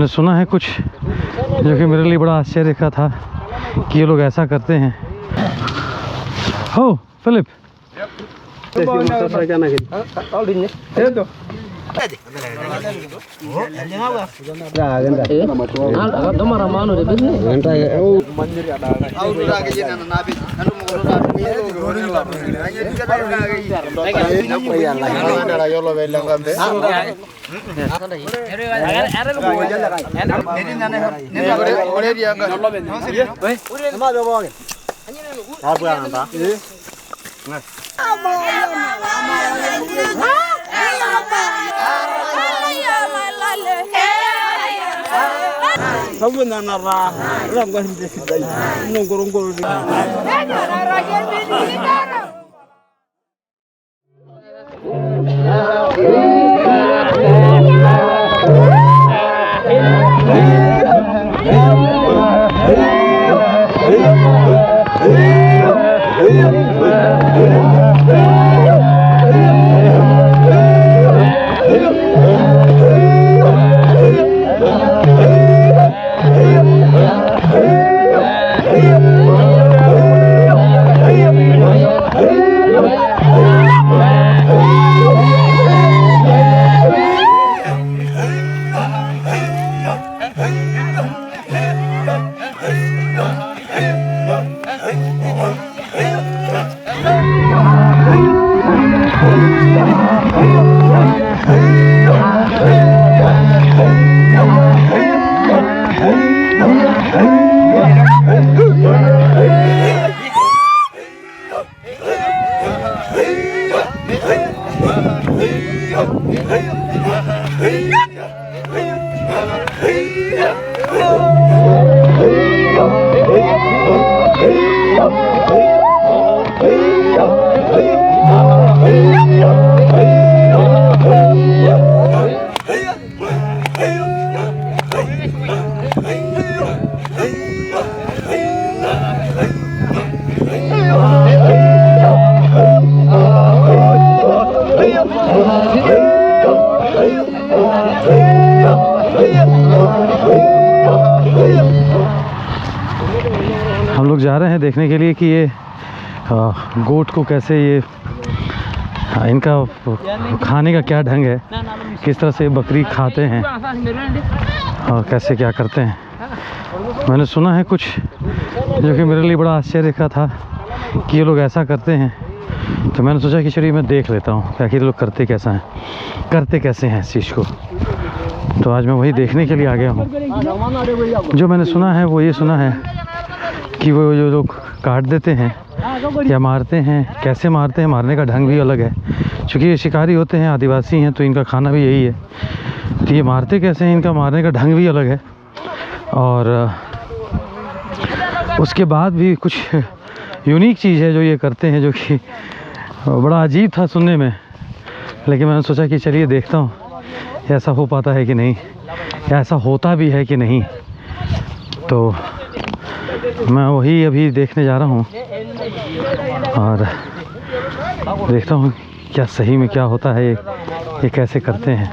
मैंने सुना है कुछ जो कि मेरे लिए बड़ा आश्चर्य का था कि ये लोग ऐसा करते हैं। हो फिलिप हम लोग जा रहे हैं देखने के लिए कि ये गोट को कैसे ये इनका खाने का क्या ढंग है, किस तरह से बकरी खाते हैं और कैसे क्या करते हैं। मैंने सुना है कुछ जो कि मेरे लिए बड़ा आश्चर्य का था कि ये लोग ऐसा करते हैं, तो मैंने सोचा कि चलिए मैं देख लेता हूँ कि आखिर लोग करते कैसे हैं इस चीज़ को। तो आज मैं वही देखने के लिए आ गया हूँ। जो मैंने सुना है वो ये सुना है कि वो जो लोग काट देते हैं या मारते हैं, कैसे मारते हैं, मारने का ढंग भी अलग है। क्योंकि ये शिकारी होते हैं, आदिवासी हैं, तो इनका खाना भी यही है। तो ये मारते कैसे हैं, इनका मारने का ढंग भी अलग है। और उसके बाद भी कुछ यूनिक चीज़ है जो ये करते हैं, जो कि बड़ा अजीब था सुनने में। लेकिन मैंने सोचा कि चलिए देखता हूँ ऐसा हो पाता है कि नहीं, या ऐसा होता भी है कि नहीं। तो मैं वही अभी देखने जा रहा हूँ और देखता हूँ क्या सही में क्या होता है, ये कैसे करते हैं।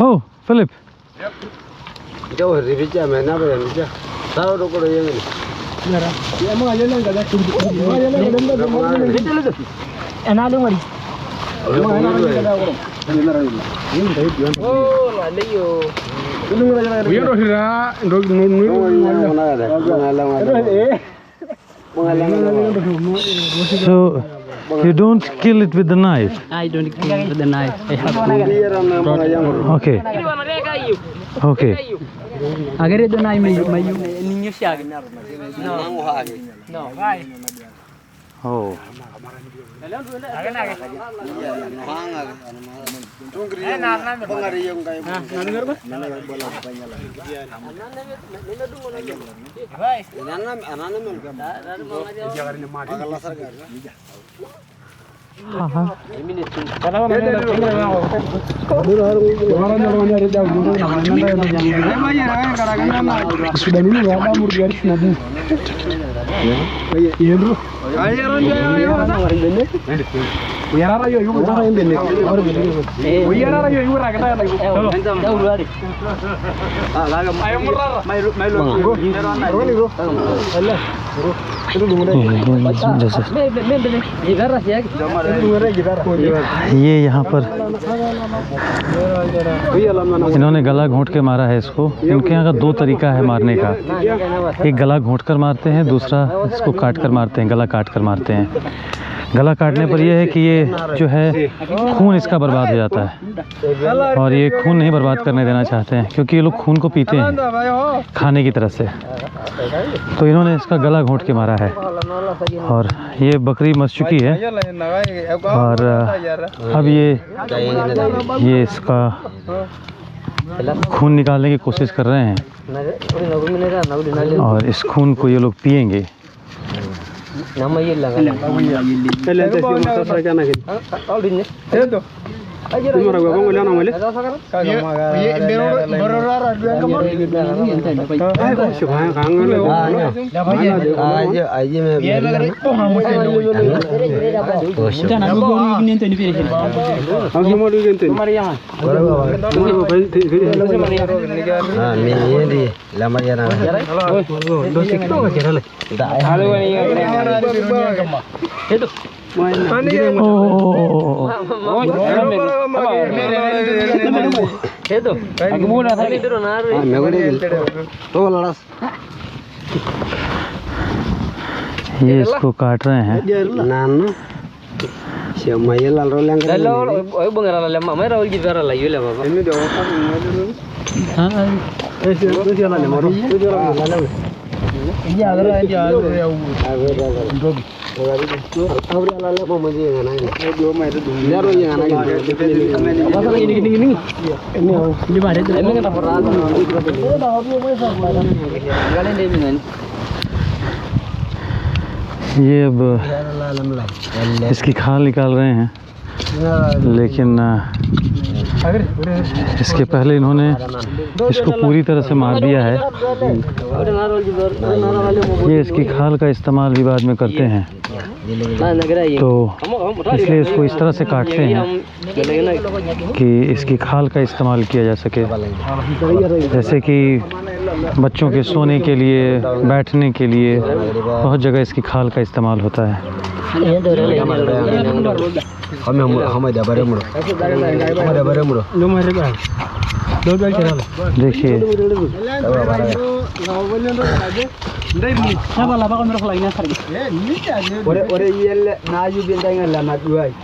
हो Philip So you don't kill it with the knife? I don't kill it with the knife. I have to. Okay. Okay. Agar itu knife mayu ninyo siya. No. No. Oh. हाँ हाँ ये यहाँ पर इन्होंने गला घोंट के मारा है इसको। इनके यहाँ का दो तरीका है मारने का, एक गला घोंट कर मारते हैं, दूसरा इसको काट कर मारते हैं, गला काट कर मारते हैं। गला काटने पर यह है कि ये जो है खून इसका बर्बाद हो जाता है, और ये खून नहीं बर्बाद करने देना चाहते हैं क्योंकि ये लोग खून को पीते हैं खाने की तरह से। तो इन्होंने इसका गला घोंट के मारा है, और ये बकरी मर चुकी है, और अब ये इसका खून निकालने की कोशिश कर रहे हैं, और इस खून को ये लोग पिएंगे। ये इसको काट रहे हैं। ये अब इसकी खाल निकाल रहे हैं, लेकिन इसके पहले इन्होंने इसको पूरी तरह से मार दिया है। ये इसकी खाल का इस्तेमाल भी बाद में करते हैं, तो इसलिए इसको इस तरह से काटते हैं कि इसकी खाल का इस्तेमाल किया जा सके, जैसे कि बच्चों के सोने के लिए, बैठने के लिए बहुत जगह इसकी खाल का इस्तेमाल होता है। देखिए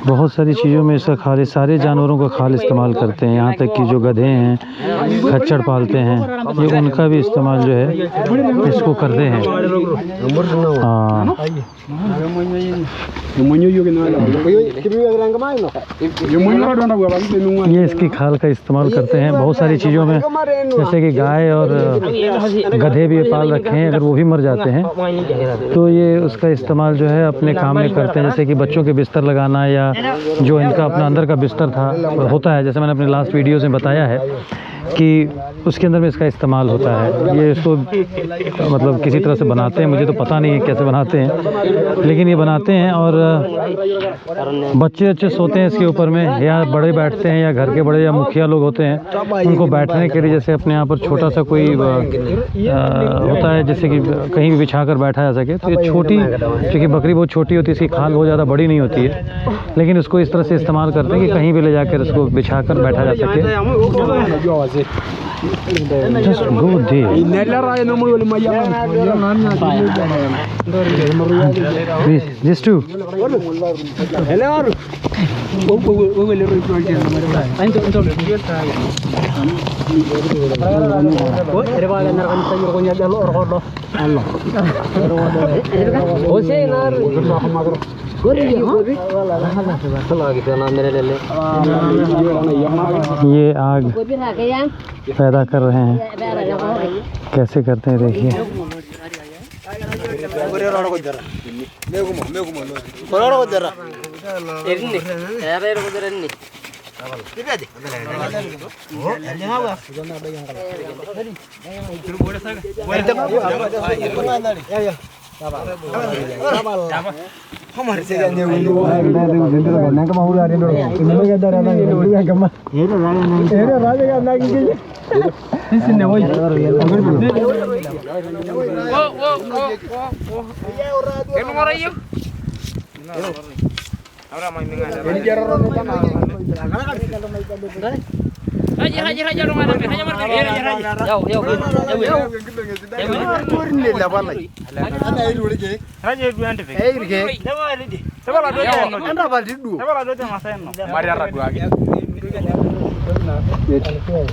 बहुत सारी चीज़ों में इसका खाल, सारे जानवरों का खाल इस्तेमाल करते हैं, यहाँ तक कि जो गधे हैं, खच्चर पालते हैं, ये उनका भी इस्तेमाल जो है इसको करते हैं। हाँ ये इसकी खाल का इस्तेमाल करते हैं बहुत सारी चीज़ों में, जैसे कि गाय और गधे भी पाल रखे हैं, अगर वो भी मर जाते हैं तो ये उसका इस्तेमाल जो है अपने काम में करते हैं, जैसे कि बच्चों के बिस्तर लगाना, या जो इनका अपना अंदर का बिस्तर था होता है, जैसे मैंने अपने लास्ट वीडियोस में बताया है कि उसके अंदर में इसका इस्तेमाल होता है। ये इसको मतलब किसी तरह से बनाते हैं, मुझे तो पता नहीं है कैसे बनाते हैं, लेकिन ये बनाते हैं, और बच्चे अच्छे सोते हैं इसके ऊपर में, या बड़े बैठते हैं, या घर के बड़े या मुखिया लोग होते हैं उनको बैठने के लिए, जैसे अपने यहाँ पर छोटा सा कोई होता है जैसे कि कहीं भी बिछा कर बैठा जा सके। तो ये छोटी, क्योंकि बकरी बहुत छोटी होती है, इसकी खाल बहुत ज़्यादा बड़ी नहीं होती है, लेकिन इसको इस तरह से इस्तेमाल करते हैं कि कहीं भी ले जाकर इसको बिछा कर बैठा जा सके। Just go there. Please, just two. ये आग पैदा कर रहे हैं, कैसे करते हैं देखिए।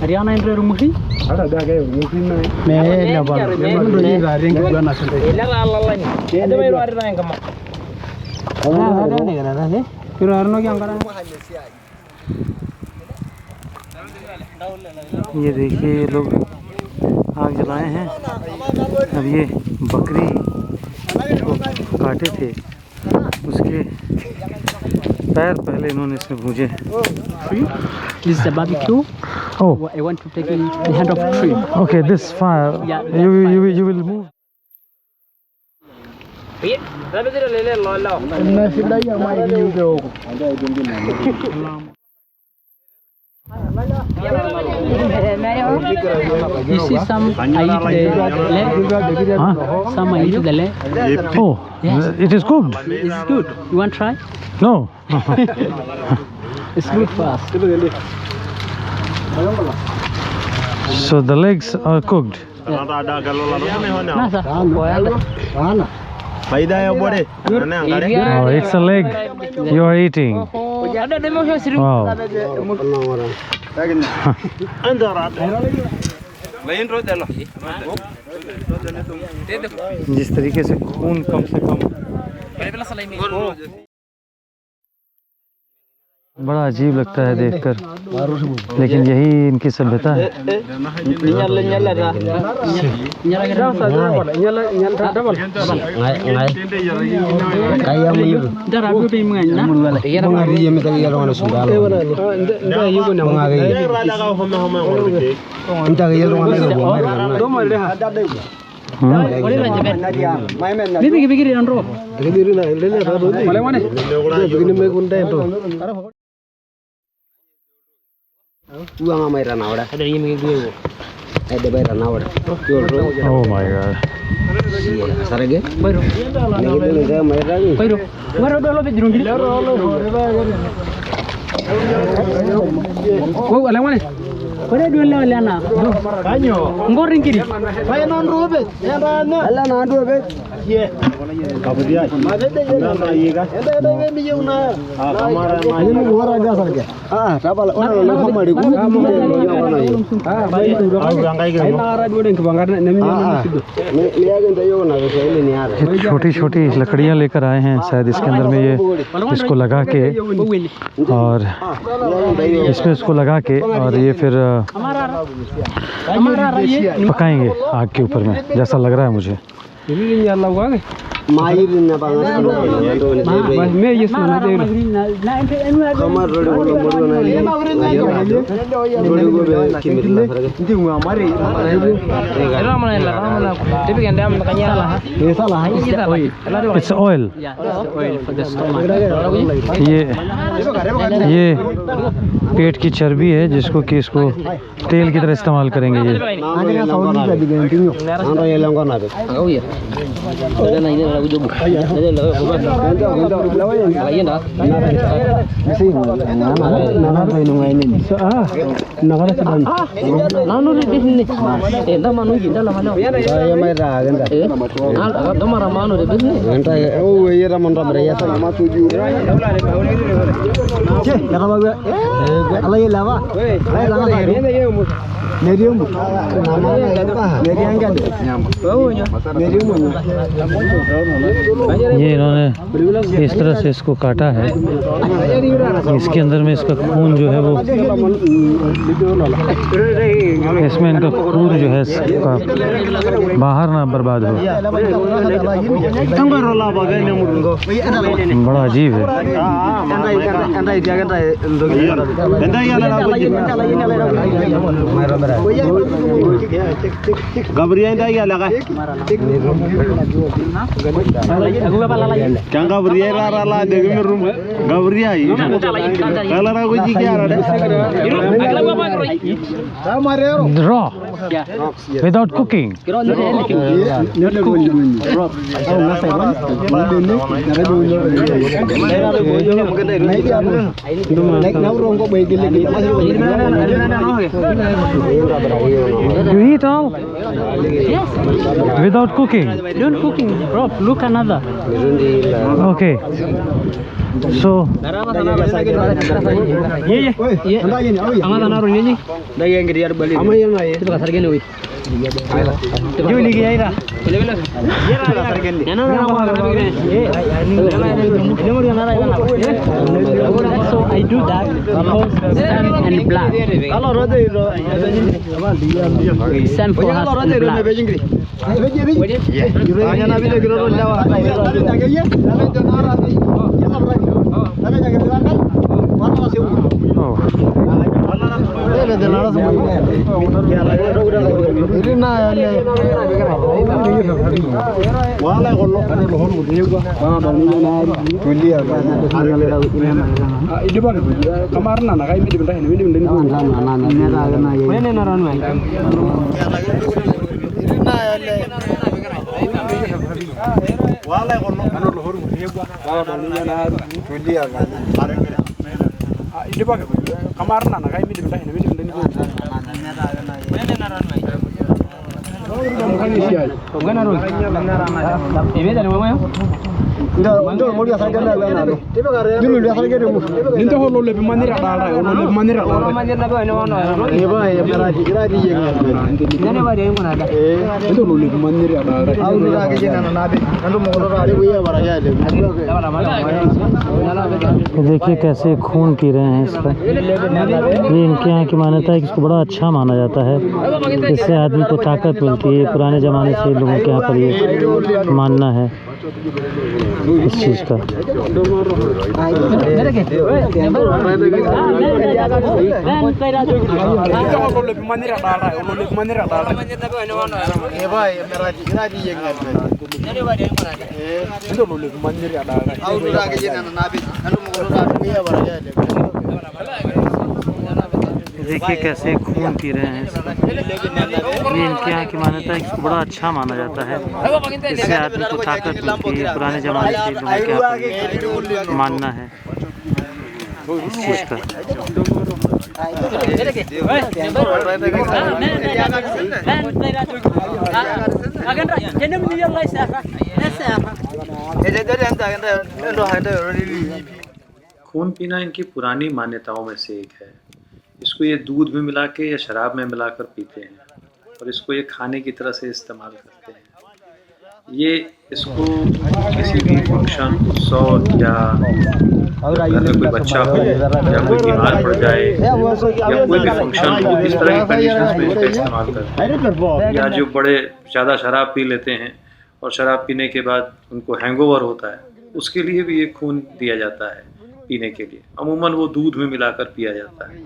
Ariana entre rumuhi? ये देखिए ये लोग आग जलाए हैं। अब ये बकरी को काटे थे, उसके पैर पहले इन्होंने इसमें भूजे। This is a barbecue. Oh, I want to take in the hand of tree. okay, this fire, Yeah. you will move. This is some I eat the leg. Huh? Some I eat the leg. Oh, Yes. it is cooked. It's good. You want to try? No. It's good for us. So the legs are cooked. Nasa? Oh, it's a leg you are eating. Wow. जिस तरीके से खून कम से कम, बड़ा अजीब लगता है देखकर, लेकिन यही इनकी सभ्यता है। Oh my God. छोटी छोटी लकड़ियां लेकर आए हैं, शायद इसके अंदर में ये इसको लगा के, और इसमें इसको लगा के, और ये फिर पकाएंगे आग के ऊपर में, जैसा लग रहा है मुझे। It's oil. ये पेट की चर्बी है, जिसको कि इसको तेल की तरह इस्तेमाल करेंगे। ये ये इन्होंने इस तरह से इसको काटा है, इसके अंदर में इसका खून जो है वो, इसमें इनका खून जो है इसका बाहर ना बर्बाद हो। बड़ा अजीब है। Raw, without cooking. You eat all? Yes. Without cooking? Don't cooking, bro. Look another. Okay. So, So I do that because sand and blood. Sand for us and blood. देखिए कैसे खून पी रहे हैं इसका। ये इनके यहाँ की मान्यता है कि इसको बड़ा अच्छा माना जाता है, इससे आदमी को ताकत मिलती है। पुराने ज़माने से लोगों के यहाँ पर ये मानना है इस चीज़ का। देखिए कैसे खून पी रहे हैं इसका। ये इनके यहाँ की मान्यता है कि इसको बड़ा अच्छा माना जाता है, इससे आदमी को ताकत मिलती है। पुराने ज़माने से लोगों के यहाँ पर मानना है इस चीज़ का। खून पीना इनकी पुरानी मान्यताओं में से एक है। इसको ये दूध में मिला के या शराब में मिलाकर पीते हैं और इसको ये खाने की तरह से इस्तेमाल करते हैं। ये इसको किसी भी फंक्शन, उत्सव या घर में कोई बच्चा हो या कोई बीमार पड़ जाए या कोई भी फंक्शन हो, इस तरह की कंडीशंस में इसका इस्तेमाल करते हैं। या जो बड़े ज़्यादा शराब पी लेते हैं और शराब पीने के बाद उनको हैंगओवर होता है, उसके लिए भी ये खून दिया जाता है पीने के लिए। अमूमन वो दूध में मिलाकर पिया जाता है।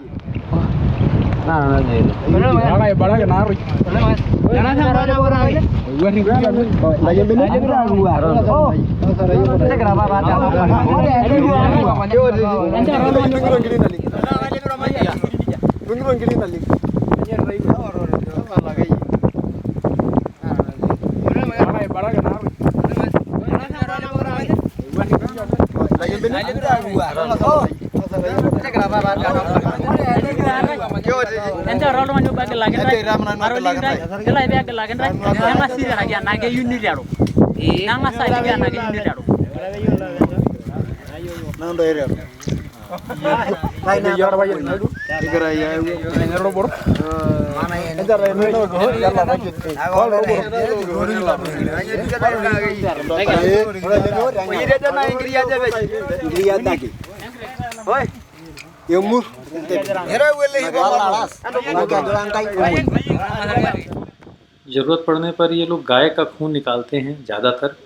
ज़रूरत पड़ने पर ये लोग गाय का खून निकालते हैं ज़्यादातर,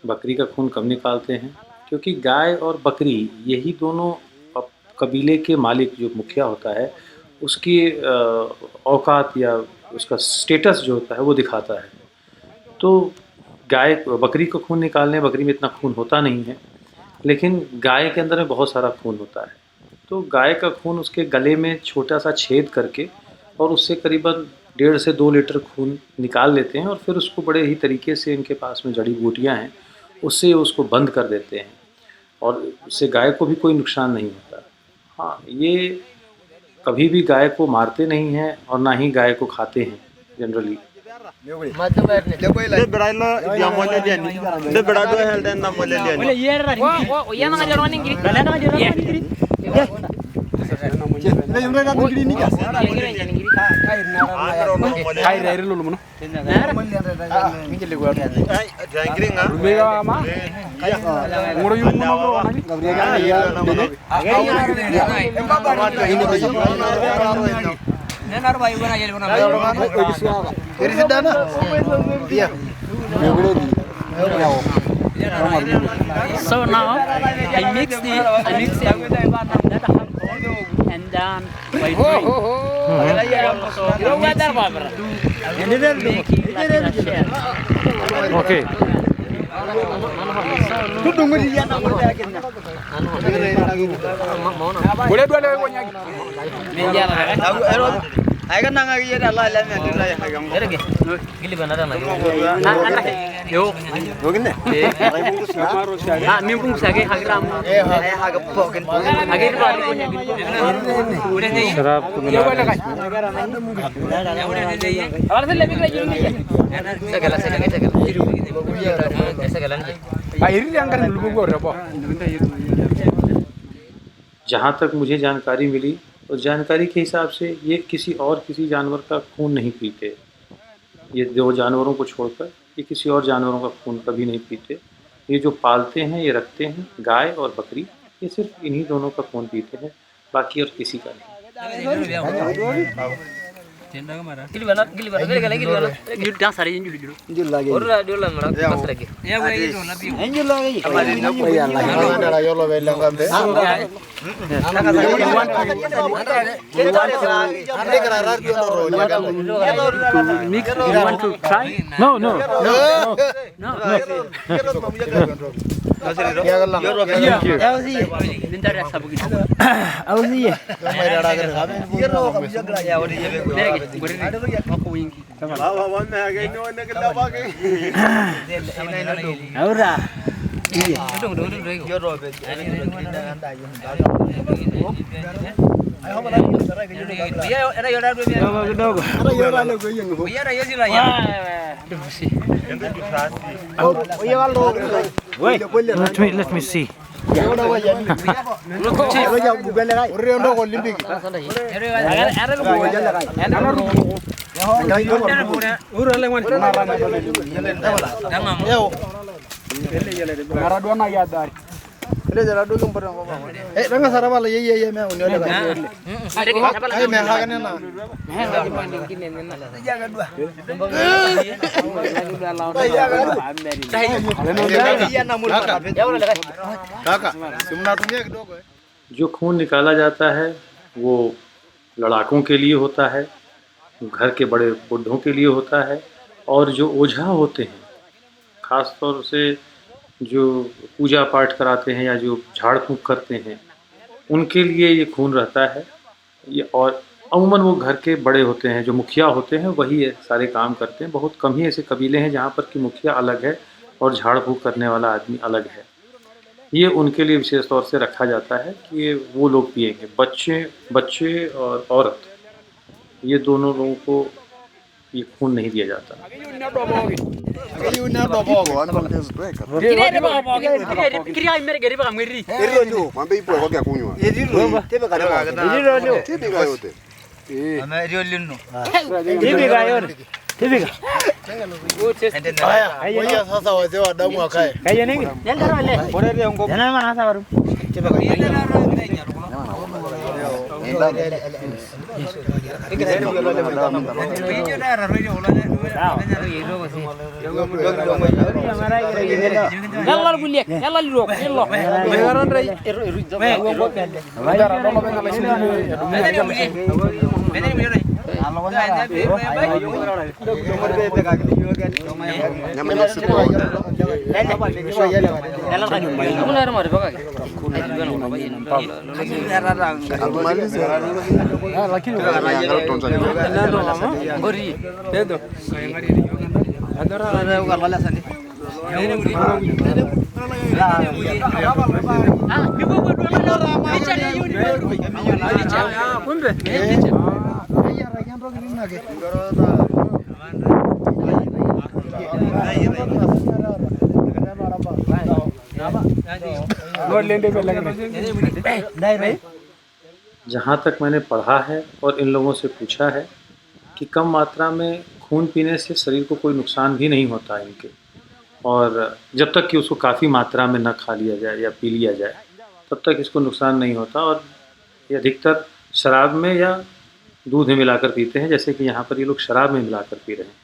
बकरी का खून कम निकालते हैं, क्योंकि गाय और बकरी यही दोनों कबीले के मालिक जो मुखिया होता है उसकी औकात या उसका स्टेटस जो होता है वो दिखाता है। तो बकरी का खून निकालने, बकरी में इतना खून होता नहीं है, लेकिन गाय के अंदर में बहुत सारा खून होता है। तो गाय का खून उसके गले में छोटा सा छेद करके और उससे करीबन 1.5 से 2 लीटर खून निकाल लेते हैं और फिर उसको बड़े ही तरीके से, इनके पास में जड़ी बूटियाँ हैं, उससे उसको बंद कर देते हैं और उससे गाय को भी कोई नुकसान नहीं होता। हाँ, ये कभी भी गाय को मारते नहीं हैं और ना ही गाय को खाते हैं generally. So now I mix it and then by doing Okay. शराब तो मिला जहाँ तक मुझे जानकारी मिली, उस जानकारी के हिसाब से ये किसी जानवर का खून नहीं पीते। ये 2 जानवरों को छोड़कर ये किसी और जानवरों का खून कभी नहीं पीते। ये जो पालते हैं, ये रखते हैं, गाय और बकरी, ये सिर्फ इन्हीं दोनों का खून पीते हैं, बाकी और किसी का नहीं। No, no, no, no. Let me see. जो खून निकाला जाता है वो लड़ाकों के लिए होता है, घर के बड़े बुढ़ों के लिए होता है, और जो ओझा होते हैं, ख़ास तौर से जो पूजा पाठ कराते हैं या जो झाड़ फूँक करते हैं, उनके लिए ये खून रहता है। ये और अमूमन वो घर के बड़े होते हैं, जो मुखिया होते हैं वही ये सारे काम करते हैं। बहुत कम ही ऐसे कबीले हैं जहाँ पर कि मुखिया अलग है और झाड़ फूँक करने वाला आदमी अलग है। ये उनके लिए विशेष तौर से रखा जाता है कि ये वो लोग पिएंगे। बच्चे और औरत, ये दोनों लोगों को ये खून नहीं दिया जाता। जहाँ तक मैंने पढ़ा है और इन लोगों से पूछा है कि कम मात्रा में खून पीने से शरीर को कोई नुकसान भी नहीं होता है इनके, और जब तक कि उसको काफ़ी मात्रा में न खा लिया जाए या पी लिया जाए तब तक इसको नुकसान नहीं होता। और ये अधिकतर शराब में या दूध में मिलाकर पीते हैं, जैसे कि यहाँ पर ये लोग शराब में मिलाकर पी रहे हैं।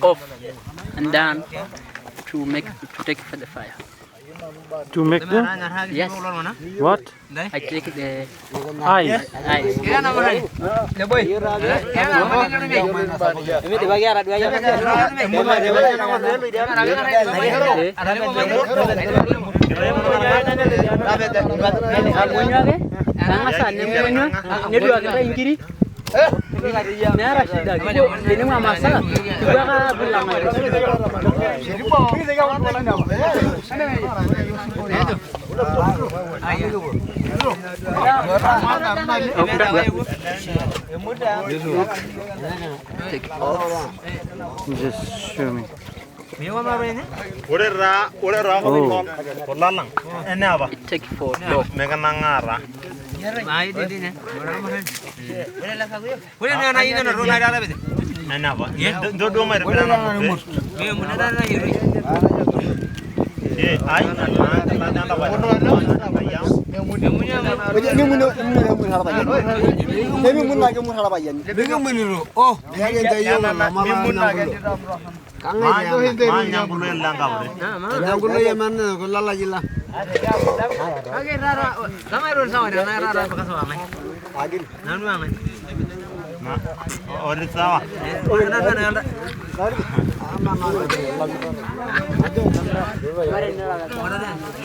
Off and down to take for the fire. To make the Yes. what? I take the Ice. Just show me. it take for dog.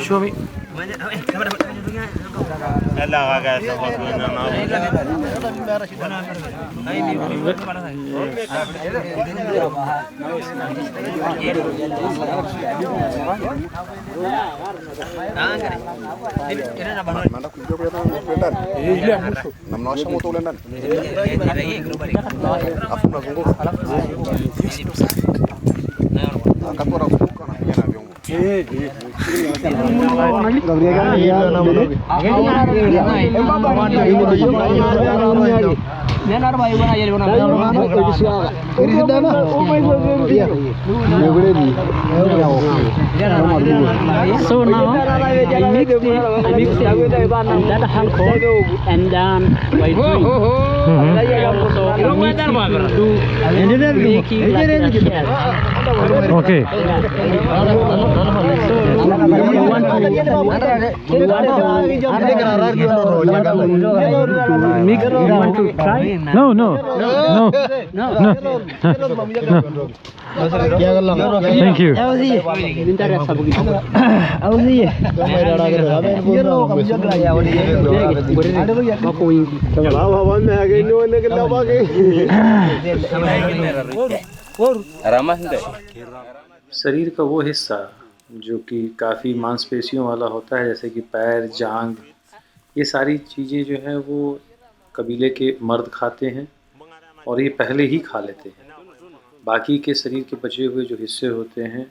Show me. So now I mix it that alcohol and then white wine. So making like a shell. Okay. You want to mix? You want to try? No, no, no, No. no, no. Thank you. Bentar ya sabu gitu. शरीर का वो हिस्सा जो कि काफ़ी मांसपेशियों वाला होता है, जैसे कि पैर, जांग, ये सारी चीज़ें जो हैं वो कबीले के मर्द खाते हैं और ये पहले ही खा लेते हैं। बाकी के शरीर के बचे हुए जो हिस्से होते हैं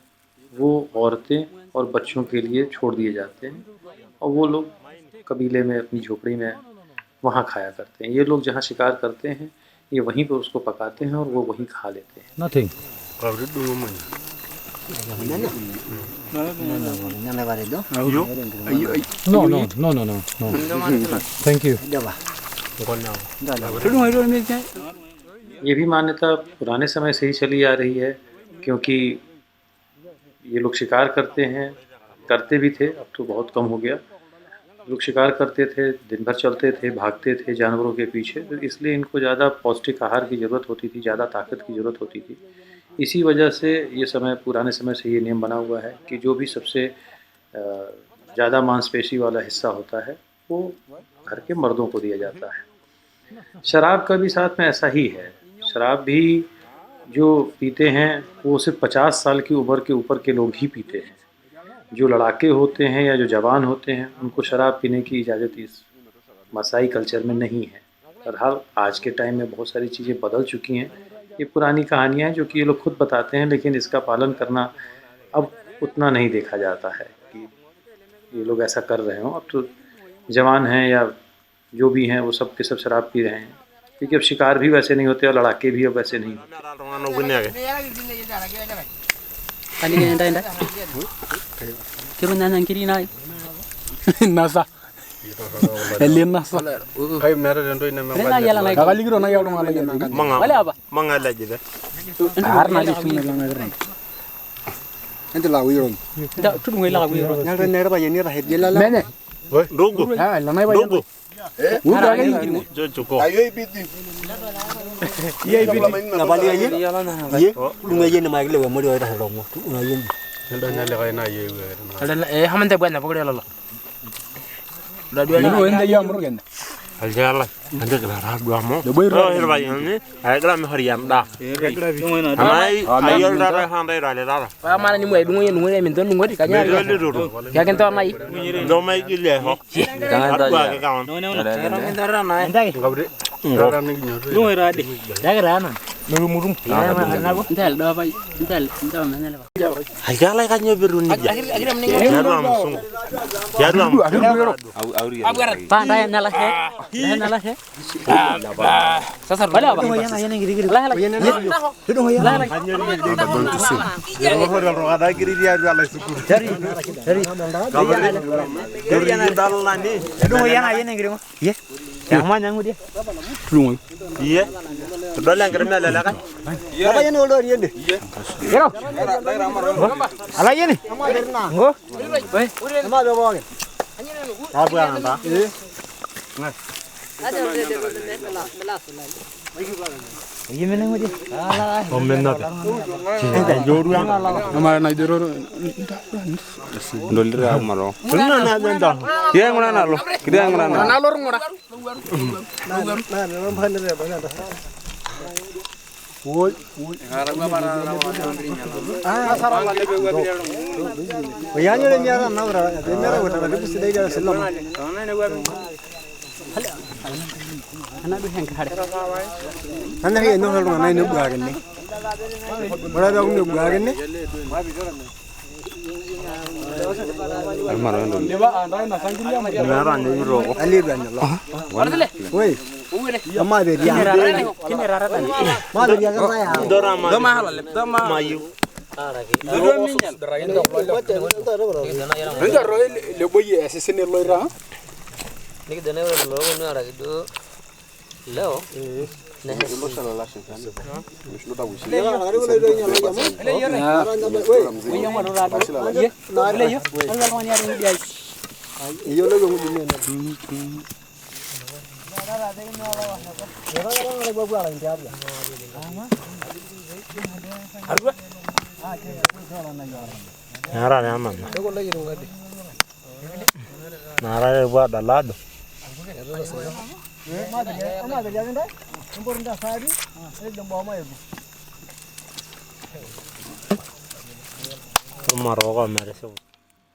वो औरतें और बच्चों के लिए छोड़ दिए जाते हैं और वो लोग कबीले में अपनी झोपड़ी में वहाँ खाया करते हैं। ये लोग जहाँ शिकार करते हैं ये वहीं पर उसको पकाते हैं और वो वहीं खा लेते हैं। Nothing. No. Thank you. ये भी मान्यता पुराने समय से ही चली आ रही है, क्योंकि ये लोग शिकार करते भी थे, अब तो बहुत कम हो गया। लोग शिकार करते थे, दिन भर चलते थे, भागते थे जानवरों के पीछे, तो इसलिए इनको ज़्यादा पौष्टिक आहार की ज़रूरत होती थी, ज़्यादा ताकत की ज़रूरत होती थी। इसी वजह से ये पुराने समय से ये नियम बना हुआ है कि जो भी सबसे ज़्यादा मांसपेशी वाला हिस्सा होता है वो घर के मर्दों को दिया जाता है। शराब का भी साथ में ऐसा ही है। शराब भी जो पीते हैं वो सिर्फ 50 साल की उम्र के ऊपर के लोग ही पीते हैं। जो लड़ाके होते हैं या जो जवान होते हैं उनको शराब पीने की इजाज़त इस मसाई कल्चर में नहीं है। बहरहाल आज के टाइम में बहुत सारी चीज़ें बदल चुकी हैं। ये पुरानी कहानियाँ हैं जो कि ये लोग खुद बताते हैं, लेकिन इसका पालन करना अब उतना नहीं देखा जाता है कि ये लोग ऐसा कर रहे हों। अब तो जवान हैं या जो भी हैं वो सब के सब शराब पी रहे हैं, क्योंकि अब शिकार भी वैसे नहीं होते और लड़ाके भी अब वैसे नहीं होते। nasa elin nasa kai mere den do ina me ga ligiro na yawdo mala yena manga la jide har na li sunna la ngare ente la wiro da tu ngai la wiro nyal ne ra ba yeni ra het yela la mene dogo ha la nai ba dogo u da ga jo joko ayo ibiti ye ibiti na ba li ye ye lu ngai yena ma gele wa mo do ra ro mo tu na yeni ndo na le ga na ye we hamante bwana pokore la la dua ni wende ya mro genda aljala ande kala ra dua mo de boy ro ba yani ay kala me hariam da amai ayol da hande ra le da pa mana ni mo dungo ye dungo ye min ton dungo di kanya ya kan to mai do mai ki le ho kan da ya no ra na ndai gabre ra ni nyo dungo ra di da ra na no murum na go ndal do bai ndal na le aljala kanyo biru ni ja akhir ni ya ram sung ya ram pa da na la he sasa bala ba yana giri la do ya la ho ro ada giri dia ala suku dari yana dal na ni do yana giri mo ye yang mana yang dia tulung iya do lang kerem la la kan apa yana do dia de iya ala ye ni ngo sama do ba apa yang anda ada ये मैंने मुझे हम मैंने ना जोरू हमारा ना जोरू डॉलर हमारा ना ना ना ये अंगना ना लो किधर अंगना ना लो रंगोड़ा ना भाई ने भाई ना वो रंगा बारा सारा वाले भैया ने यार ना रहा है मेरा बेटा ना किसी दे जा सलाम anak tu yang kada anak ini no halu mana ini bukan ni berada aku ni bukan ni Leba andai na sangilia mo. Nara ne yuro. Ali ban lo. Woi. Ama be dia. Kinera tani. Ma be dia kan ya. Doma halal. Doma mayu. Nda ro le boye asesene lo ira. Nik dene lo no ara gitu. Leo. Nah, lo sala la shin. Mish lo da wisi. Le ya ngari lo do nya lo ya mo. Le ya re. Woi. Woi yang mana ra. Ye. Na le yo. An la mani ara ni dia. Iyo lo go mu ne. Nara ne aman. Nara ne buat dalado.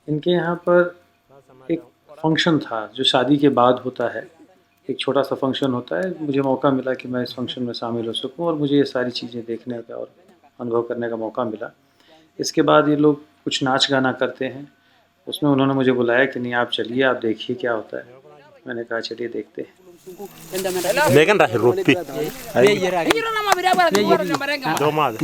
इनके यहाँ पर एक फंक्शन था जो शादी के बाद होता है। एक छोटा सा फंक्शन होता है। मुझे मौका मिला कि मैं इस फंक्शन में शामिल हो सकूं और मुझे ये सारी चीज़ें देखने का और अनुभव करने का मौका मिला। इसके बाद ये लोग कुछ नाच गाना करते हैं। उसमें उन्होंने मुझे बुलाया कि नहीं आप चलिए, आप देखिए क्या होता है। मैंने कहा चलिए देखते हैं। Megan dah rupi. Doma.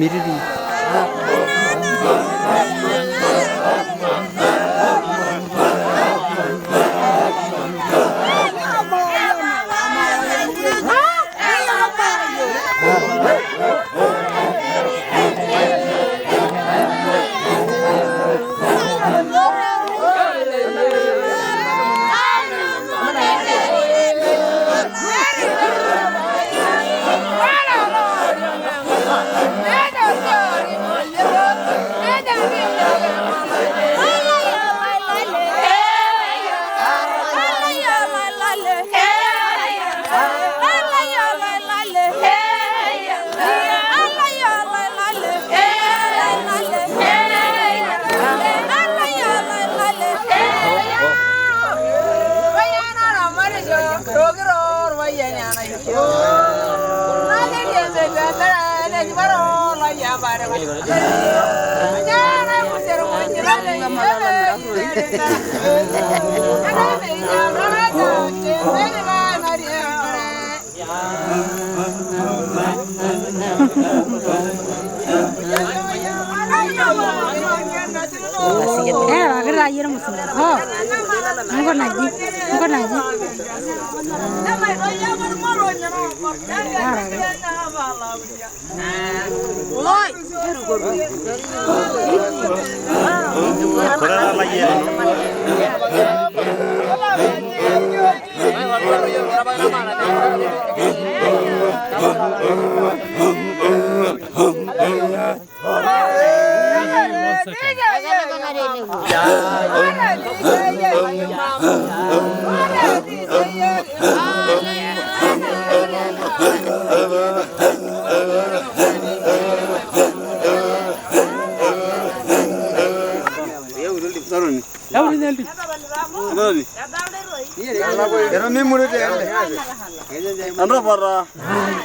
Andra para,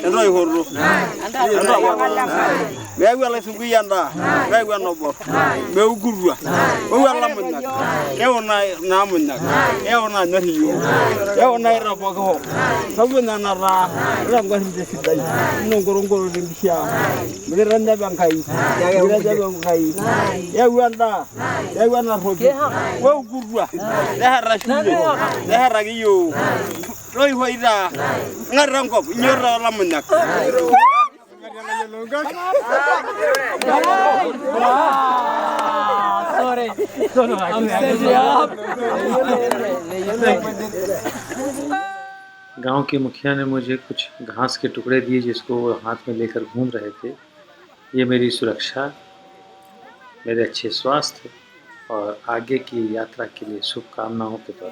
andra ihorro. Andra para. Begu ala sugu yanda, begu anobo. Begu gurua. Begu ala munna. Ewo na munna. Ewo na nariyo. Ewo na irapa ko. Sabu na nara. Rangwa hinde sidai. Ngorongoro limbia. Miranda bangkai. Miranda bangkai. Ewo anda. Ewo na hobi. Begu gurua. Dahara shule. Dahara giyo. Loi hoira. Ngarangkop nyora lamunnak. Sorry. I'm setting up. गांव के मुखिया ने मुझे कुछ घास के टुकड़े दिए जिसको वो हाथ में लेकर घूम रहे थे। ये मेरी सुरक्षा, मेरे अच्छे स्वास्थ्य और आगे की यात्रा के लिए शुभकामनाओं के तौर पर